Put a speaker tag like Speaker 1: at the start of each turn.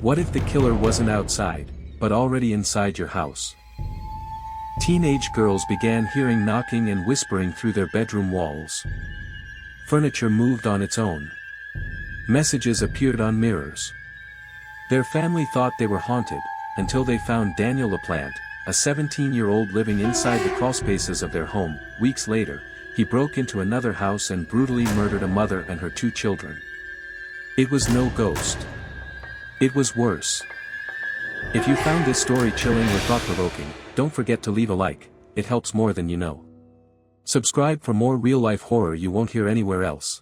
Speaker 1: What if the killer wasn't outside, but already inside your house? Teenage girls began hearing knocking and whispering through their bedroom walls. Furniture moved on its own. Messages appeared on mirrors. Their family thought they were haunted, until they found Daniel LaPlante, a 17-year-old living inside the crawlspaces of their home. Weeks later, he broke into another house and brutally murdered a mother and her 2 children. It was no ghost. It was worse. If you found this story chilling or thought-provoking, don't forget to leave a like, it helps more than you know. Subscribe for more real-life horror you won't hear anywhere else.